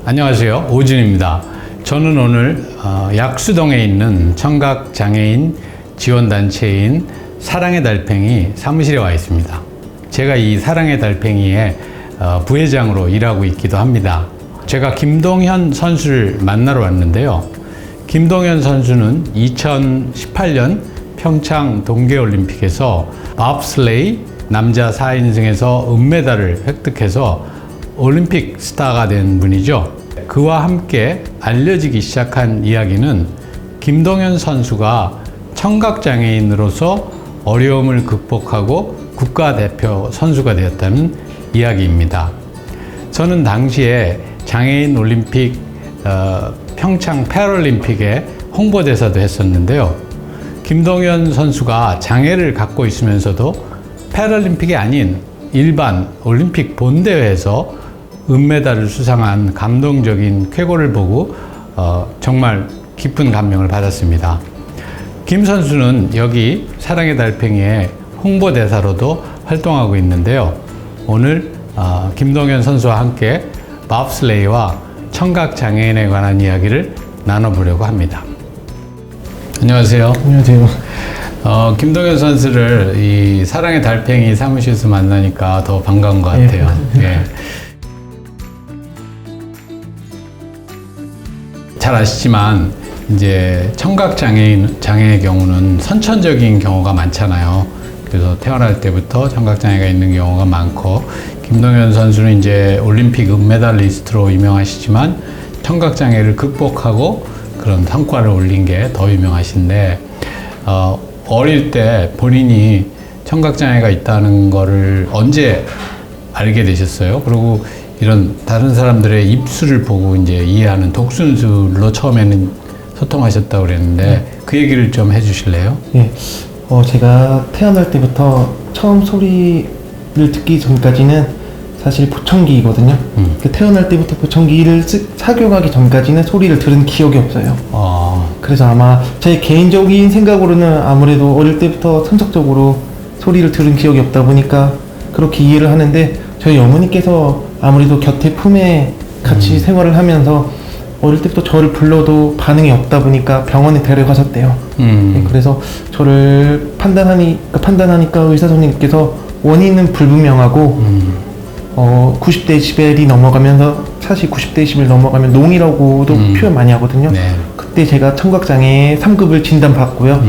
안녕하세요. 오준입니다. 저는 오늘 약수동에 있는 청각장애인 지원단체인 사랑의 달팽이 사무실에 와 있습니다. 제가 이 사랑의 달팽이의 부회장으로 일하고 있기도 합니다. 제가 김동현 선수를 만나러 왔는데요. 김동현 선수는 2018년 평창 동계올림픽에서 봅슬레이 남자 4인승에서 은메달을 획득해서 올림픽 스타가 된 분이죠. 그와 함께 알려지기 시작한 이야기는 김동현 선수가 청각장애인으로서 어려움을 극복하고 국가대표 선수가 되었다는 이야기입니다. 저는 당시에 장애인 올림픽 평창 패럴림픽의 홍보대사도 했었는데요. 김동현 선수가 장애를 갖고 있으면서도 패럴림픽이 아닌 일반 올림픽 본대회에서 은메달을 수상한 감동적인 쾌거를 보고 정말 깊은 감명을 받았습니다. 김 선수는 여기 사랑의 달팽이의 홍보대사로도 활동하고 있는데요. 오늘 김동현 선수와 함께 봅슬레이와 청각장애인에 관한 이야기를 나눠보려고 합니다. 안녕하세요. 안녕하세요. 김동현 선수를 이 사랑의 달팽이 사무실에서 만나니까 더 반가운 것 같아요. 예. 잘 아시지만 이제 청각장애의 경우는 선천적인 경우가 많잖아요. 그래서 태어날 때부터 청각장애가 있는 경우가 많고, 김동현 선수는 이제 올림픽 은메달리스트로 유명하시지만 청각장애를 극복하고 그런 성과를 올린 게 더 유명하신데, 어릴 때 본인이 청각장애가 있다는 거를 언제 알게 되셨어요? 그리고 이런 다른 사람들의 입술을 보고 이제 이해하는 독순술로 처음에는 소통하셨다고 그랬는데 그 얘기를 좀 해주실래요? 네, 제가 태어날 때부터 처음 소리를 듣기 전까지는 사실 보청기거든요. 태어날 때부터 보청기를 착용하기 전까지는 소리를 들은 기억이 없어요. 그래서 아마 제 개인적인 생각으로는 아무래도 어릴 때부터 선천적으로 소리를 들은 기억이 없다 보니까 그렇게 이해를 하는데, 저희 어머니께서 아무래도 곁에 품에 같이 생활을 하면서 어릴 때부터 저를 불러도 반응이 없다 보니까 병원에 데려가셨대요. 네, 그래서 저를 판단하니까 의사 선생님께서 원인은 불분명하고 90데시벨이 넘어가면서, 사실 90데시벨 넘어가면 농이라고도 표현 많이 하거든요. 네. 그때 제가 청각장애 3급을 진단받고요.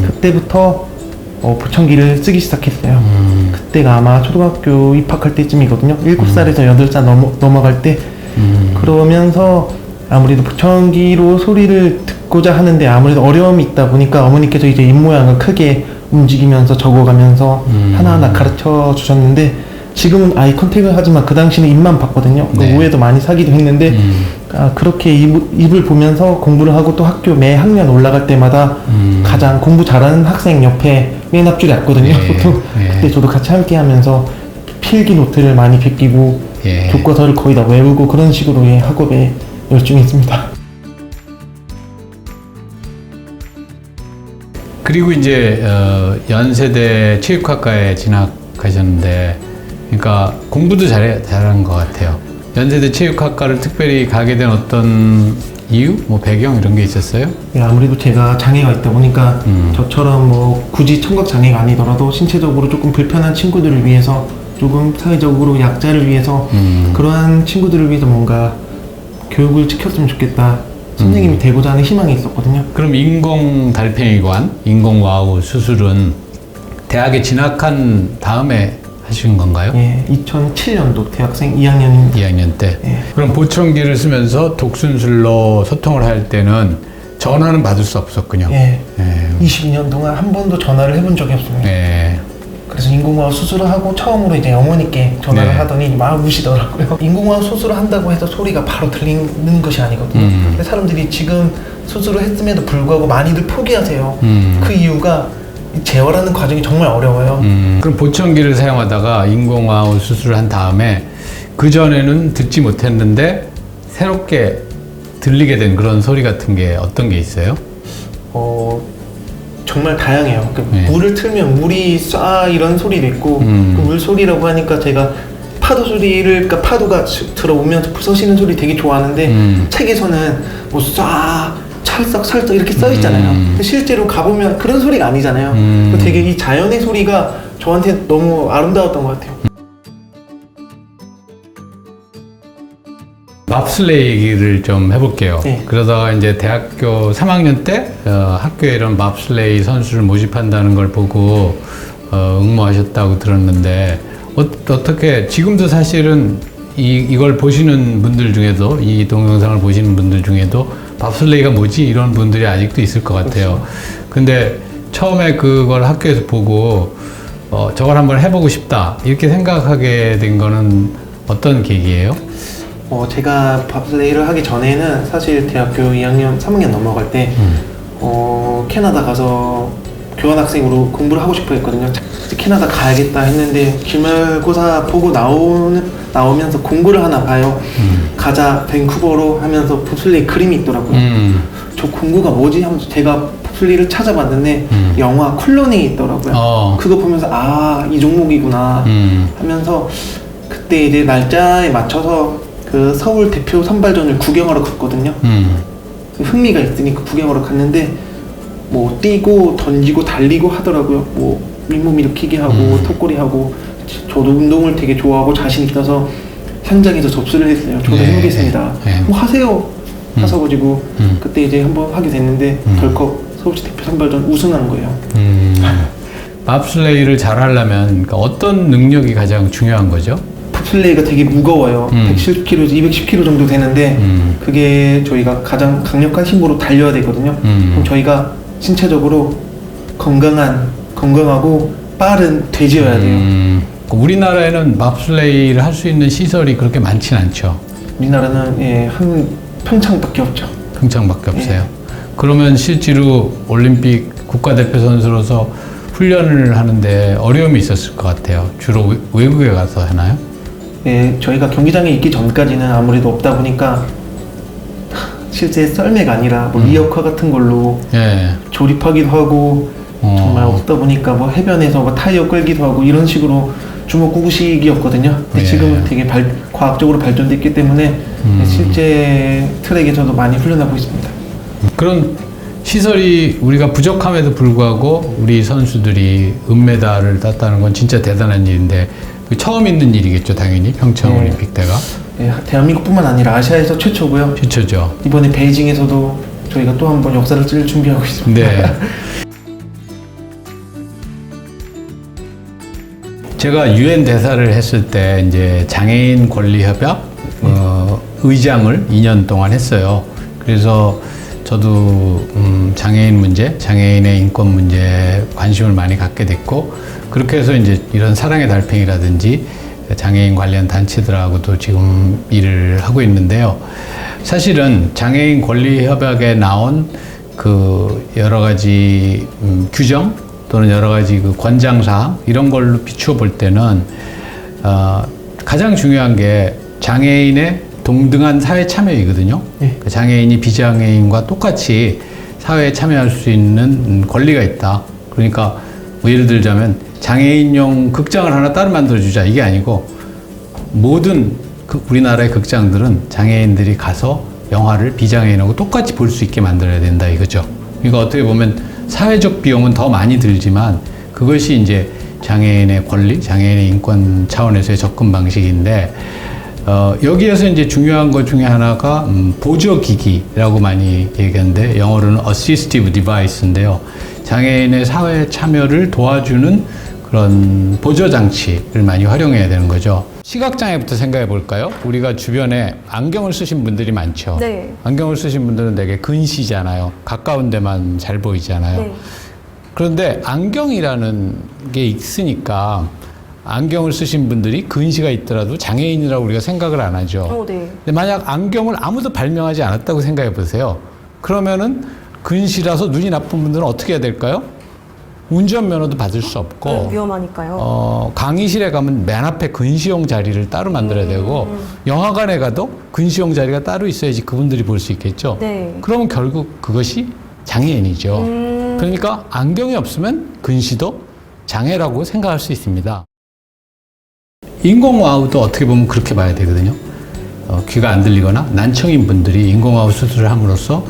그때부터 보청기를 쓰기 시작했어요. 그때가 아마 초등학교 입학할 때쯤이거든요. 7살에서 8살 넘어갈 때. 그러면서 아무래도 보청기로 소리를 듣고자 하는데 아무래도 어려움이 있다 보니까 어머니께서 이제 입모양을 크게 움직이면서 적어가면서 하나하나 가르쳐 주셨는데, 지금은 아이 컨택을 하지만 그 당시는 입만 봤거든요. 네. 그 오해도 많이 사기도 했는데, 그렇게 입을 보면서 공부를 하고 또 학교 매 학년 올라갈 때마다 가장 공부 잘하는 학생 옆에 맨 앞줄에 앉거든요. 보통. 그때 저도 같이 함께 하면서 필기 노트를 많이 베끼고 교과서를 거의 다 외우고 그런 식으로 학업에 열중했습니다. 그리고 이제 연세대 체육학과에 진학하셨는데, 그러니까 공부도 잘한 것 같아요. 연세대 체육학과를 특별히 가게 된 어떤 이유? 뭐 배경 이런 게 있었어요? 네, 아무래도 제가 장애가 있다 보니까 저처럼 뭐 굳이 청각장애가 아니더라도 신체적으로 조금 불편한 친구들을 위해서, 조금 사회적으로 약자를 위해서 그러한 친구들을 위해서 뭔가 교육을 시켰으면 좋겠다, 선생님이 되고자 하는 희망이 있었거든요. 그럼 인공 달팽이관, 인공 와우 수술은 대학에 진학한 다음에 하신 건가요? 예, 2007년도 대학생 2학년 때. 예. 그럼 보청기를 쓰면서 독순술로 소통을 할 때는 전화는 받을 수 없었군요. 예. 20년 동안 한 번도 전화를 해본 적이 없습니다. 그래서 인공화학 수술을 하고 처음으로 이제 어머니께 전화를 하더니 막 우시더라고요. 인공화학 수술을 한다고 해서 소리가 바로 들리는 것이 아니거든요. 근데 사람들이 지금 수술을 했음에도 불구하고 많이들 포기하세요. 그 이유가 재활하는 과정이 정말 어려워요. 그럼 보청기를 사용하다가 인공화학 수술을 한 다음에 그 전에는 듣지 못했는데 새롭게 들리게 된 그런 소리 같은 게 어떤 게 있어요? 정말 다양해요. 물을 틀면 물이 쏴 이런 소리도 있고, 그 물 소리라고 하니까 제가 파도 소리를, 그러니까 파도가 들어오면서 부서지는 소리 되게 좋아하는데 책에서는 뭐 쏴, 찰싹찰싹 이렇게 써 있잖아요. 근데 실제로 가보면 그런 소리가 아니잖아요. 되게 이 자연의 소리가 저한테 너무 아름다웠던 것 같아요. 맙슬레이 얘기를 좀 해볼게요. 네. 그러다가 이제 대학교 3학년 때 학교에 이런 맙슬레이 선수를 모집한다는 걸 보고 응모하셨다고 들었는데 어떻게 지금도 사실은 이걸 보시는 분들 중에도 이 동영상을 보시는 분들 중에도 맙슬레이가 뭐지 이런 분들이 아직도 있을 것 같아요. 근데 처음에 그걸 학교에서 보고 저걸 한번 해보고 싶다 이렇게 생각하게 된 거는 어떤 계기예요? 제가 밥슬레이를 하기 전에는 사실 대학교 2학년, 3학년 넘어갈 때 캐나다 가서 교환학생으로 공부를 하고 싶어 했거든요. 캐나다 가야겠다 했는데 기말고사 보고 나오면서 공고를 하나 봐요. 가자 밴쿠버로 하면서 밥슬레이 그림이 있더라고요. 저 공고가 뭐지? 하면서 제가 밥슬레이를 찾아봤는데 영화 쿨러닝이 있더라고요. 그거 보면서 이 종목이구나 하면서 그때 이제 날짜에 맞춰서 그 서울 대표 선발전을 구경하러 갔거든요. 흥미가 있으니까 구경하러 갔는데 뭐 뛰고 던지고 달리고 하더라고요. 뭐 윗몸 일으키기 하고 턱걸이 하고 저도 운동을 되게 좋아하고 자신 있어서 현장에서 접수를 했어요. 저도 해보겠습니다. 뭐 하세요. 하셔가지고 그때 이제 한번 하게 됐는데 덜컥 서울시 대표 선발전 우승한 거예요. 맙슬레이를 잘 하려면 그러니까 어떤 능력이 가장 중요한 거죠? 팝슬레이가 되게 무거워요. 110kg, 210kg 정도 되는데 그게 저희가 가장 강력한 힘으로 달려야 되거든요. 그럼 저희가 신체적으로 건강하고 빠른 돼지여야 돼요. 우리나라에는 맙슬레이를 할 수 있는 시설이 그렇게 많진 않죠. 우리나라는 한 평창밖에 없죠. 평창밖에 없어요. 그러면 실제로 올림픽 국가대표 선수로서 훈련을 하는데 어려움이 있었을 것 같아요. 주로 외국에 가서 하나요? 네, 저희가 경기장에 있기 전까지는 아무래도 없다 보니까 실제 썰매가 아니라 뭐 리어카 같은 걸로 조립하기도 하고 정말 없다 보니까 뭐 해변에서 뭐 타이어 끌기도 하고 이런 식으로 주먹구구식이었거든요. 근데 지금은 되게 과학적으로 발전됐기 때문에 실제 트랙에서도 많이 훈련하고 있습니다. 그런 시설이 우리가 부족함에도 불구하고 우리 선수들이 은메달을 땄다는 건 진짜 대단한 일인데 처음 있는 일이겠죠, 당연히 평창 올림픽 때가. 네, 대한민국뿐만 아니라 아시아에서 최초고요. 최초죠. 이번에 베이징에서도 저희가 또 한 번 역사를 쓸 준비하고 있습니다. 네. 제가 유엔 대사를 했을 때 이제 장애인 권리 협약 의장을 2년 동안 했어요. 그래서 저도 장애인 문제, 장애인의 인권 문제에 관심을 많이 갖게 됐고 그렇게 해서 이제 이런 사랑의 달팽이라든지 장애인 관련 단체들하고도 지금 일을 하고 있는데요. 사실은 장애인 권리 협약에 나온 그 여러 가지 규정 또는 여러 가지 그 권장사항 이런 걸로 비추어 볼 때는 가장 중요한 게 장애인의 동등한 사회 참여이거든요. 장애인이 비장애인과 똑같이 사회에 참여할 수 있는 권리가 있다. 그러니까 뭐 예를 들자면 장애인용 극장을 하나 따로 만들어주자 이게 아니고 모든 우리나라의 극장들은 장애인들이 가서 영화를 비장애인하고 똑같이 볼 수 있게 만들어야 된다 이거죠. 그러니까 어떻게 보면 사회적 비용은 더 많이 들지만 그것이 이제 장애인의 권리, 장애인의 인권 차원에서의 접근 방식인데 여기에서 이제 중요한 것 중에 하나가 보조기기라고 많이 얘기하는데 영어로는 assistive device인데요. 장애인의 사회 참여를 도와주는 그런 보조장치를 많이 활용해야 되는 거죠. 시각장애부터 생각해 볼까요? 우리가 주변에 안경을 쓰신 분들이 많죠. 네. 안경을 쓰신 분들은 되게 근시잖아요. 가까운 데만 잘 보이잖아요. 네. 그런데 안경이라는 게 있으니까 안경을 쓰신 분들이 근시가 있더라도 장애인이라고 우리가 생각을 안 하죠. 네. 근데 만약 안경을 아무도 발명하지 않았다고 생각해 보세요. 그러면은 근시라서 눈이 나쁜 분들은 어떻게 해야 될까요? 운전면허도 받을 수 없고 위험하니까요. 강의실에 가면 맨 앞에 근시용 자리를 따로 만들어야 되고 영화관에 가도 근시용 자리가 따로 있어야지 그분들이 볼 수 있겠죠. 네. 그러면 결국 그것이 장애인이죠. 그러니까 안경이 없으면 근시도 장애라고 생각할 수 있습니다. 인공와우도 어떻게 보면 그렇게 봐야 되거든요. 귀가 안 들리거나 난청인 분들이 인공와우 수술을 함으로써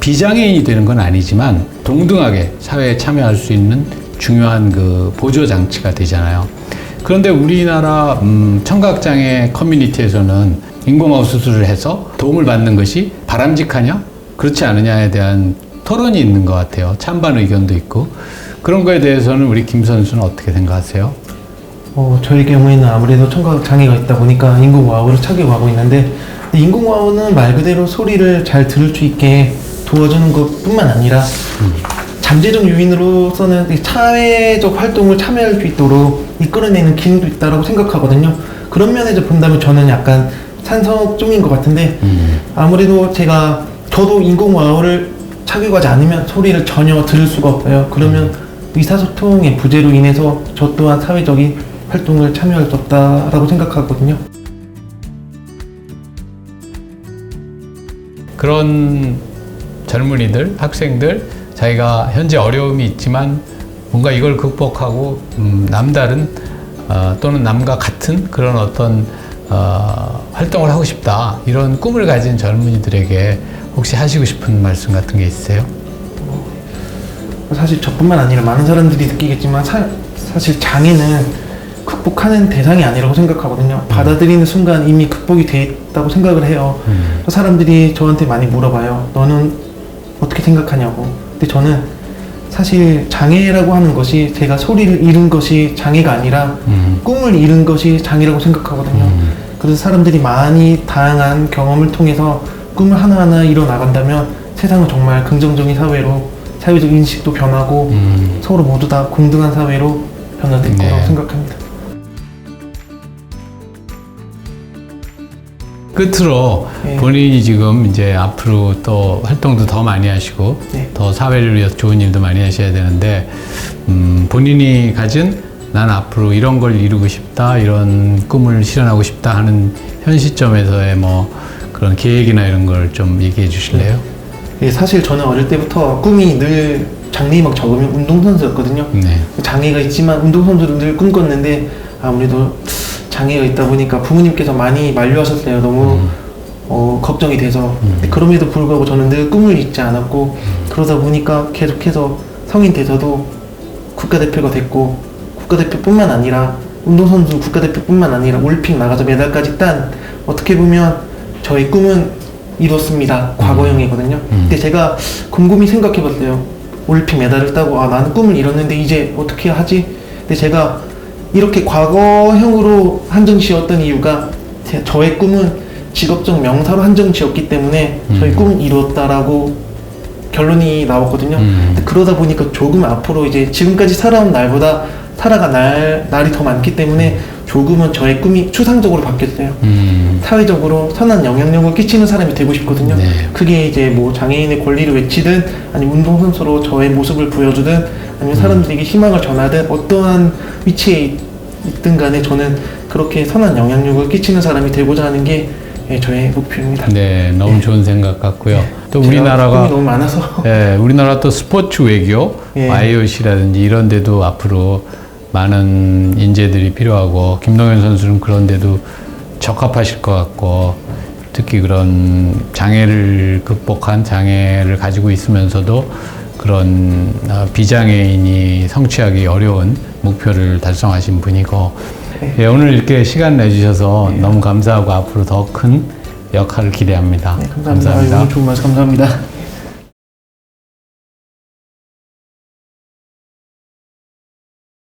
비장애인이 되는 건 아니지만 동등하게 사회에 참여할 수 있는 중요한 그 보조 장치가 되잖아요. 그런데 우리나라 청각장애 커뮤니티에서는 인공와우 수술을 해서 도움을 받는 것이 바람직하냐 그렇지 않느냐에 대한 토론이 있는 것 같아요. 찬반 의견도 있고. 그런 거에 대해서는 우리 김 선수는 어떻게 생각하세요? 저희 경우에는 아무래도 청각 장애가 있다 보니까 인공와우를 착용하고 있는데, 인공와우는 말 그대로 소리를 잘 들을 수 있게 도와주는 것뿐만 아니라 잠재적 요인으로서는 이 사회적 활동을 참여할 수 있도록 이끌어내는 기능도 있다고 생각하거든요. 그런 면에서 본다면 저는 약간 찬성 쪽인 것 같은데, 아무래도 저도 인공와우를 착용하지 않으면 소리를 전혀 들을 수가 없어요. 그러면 의사소통의 부재로 인해서 저 또한 사회적인 활동을 참여할 수 없다라고 생각하거든요. 그런 젊은이들, 학생들, 자기가 현재 어려움이 있지만 뭔가 이걸 극복하고 남다른 또는 남과 같은 그런 어떤 활동을 하고 싶다, 이런 꿈을 가진 젊은이들에게 혹시 하시고 싶은 말씀 같은 게 있으세요? 사실 저뿐만 아니라 많은 사람들이 느끼겠지만 사실 장애는 극복하는 대상이 아니라고 생각하거든요. 받아들이는 순간 이미 극복이 됐다고 생각을 해요. 사람들이 저한테 많이 물어봐요. 너는 어떻게 생각하냐고. 근데 저는 사실 장애라고 하는 것이 제가 소리를 잃은 것이 장애가 아니라 꿈을 잃은 것이 장애라고 생각하거든요. 그래서 사람들이 많이 다양한 경험을 통해서 꿈을 하나하나 이뤄나간다면 세상은 정말 긍정적인 사회로, 사회적 인식도 변하고 서로 모두 다 공등한 사회로 변화될 거라고 생각합니다. 끝으로 본인이 지금 이제 앞으로 또 활동도 더 많이 하시고 더 사회를 위해서 좋은 일도 많이 하셔야 되는데, 본인이 가진 난 앞으로 이런 걸 이루고 싶다, 이런 꿈을 실현하고 싶다 하는 현 시점에서의 뭐 그런 계획이나 이런 걸 좀 얘기해 주실래요? 사실 저는 어릴 때부터 꿈이 늘 장래희망 적으면 운동선수였거든요. 장애가 있지만 운동선수를 늘 꿈꿨는데 아무래도 장애가 있다 보니까 부모님께서 많이 만류하셨어요. 너무 걱정이 돼서. 그럼에도 불구하고 저는 늘 꿈을 잊지 않았고, 그러다 보니까 계속해서 성인 돼서도 국가대표가 됐고, 국가대표뿐만 아니라 운동선수 국가대표뿐만 아니라 올림픽 나가서 메달까지 딴, 어떻게 보면 저의 꿈은 이뤘습니다. 과거형이거든요. 근데 제가 곰곰이 생각해봤어요. 올림픽 메달을 따고 나는 꿈을 이뤘는데 이제 어떻게 하지? 근데 제가 이렇게 과거형으로 한정 지었던 이유가 저의 꿈은 직업적 명사로 한정 지었기 때문에 저의 꿈은 이뤘다라고 결론이 나왔거든요. 근데 그러다 보니까 조금 앞으로 이제 지금까지 살아온 날보다 살아갈 날이 더 많기 때문에 조금은 저의 꿈이 추상적으로 바뀌었어요. 사회적으로 선한 영향력을 끼치는 사람이 되고 싶거든요. 그게 이제 뭐 장애인의 권리를 외치든 아니면 운동선수로 저의 모습을 보여주든 아니면 사람들에게 희망을 전하든 어떠한 위치에 있든 간에 저는 그렇게 선한 영향력을 끼치는 사람이 되고자 하는 게 저의 목표입니다. 네, 너무 좋은 생각 같고요. 또 꿈이 우리나라가 너무 많아서 우리나라 또 스포츠 외교, IOC라든지 이런 데도 앞으로 많은 인재들이 필요하고, 김동현 선수는 그런 데도 적합하실 것 같고, 특히 그런 장애를 극복한, 장애를 가지고 있으면서도 그런 비장애인이 성취하기 어려운 목표를 달성하신 분이고, 오늘 이렇게 시간 내주셔서 너무 감사하고 앞으로 더 큰 역할을 기대합니다. 감사합니다. 너무 좋은 말씀 감사합니다.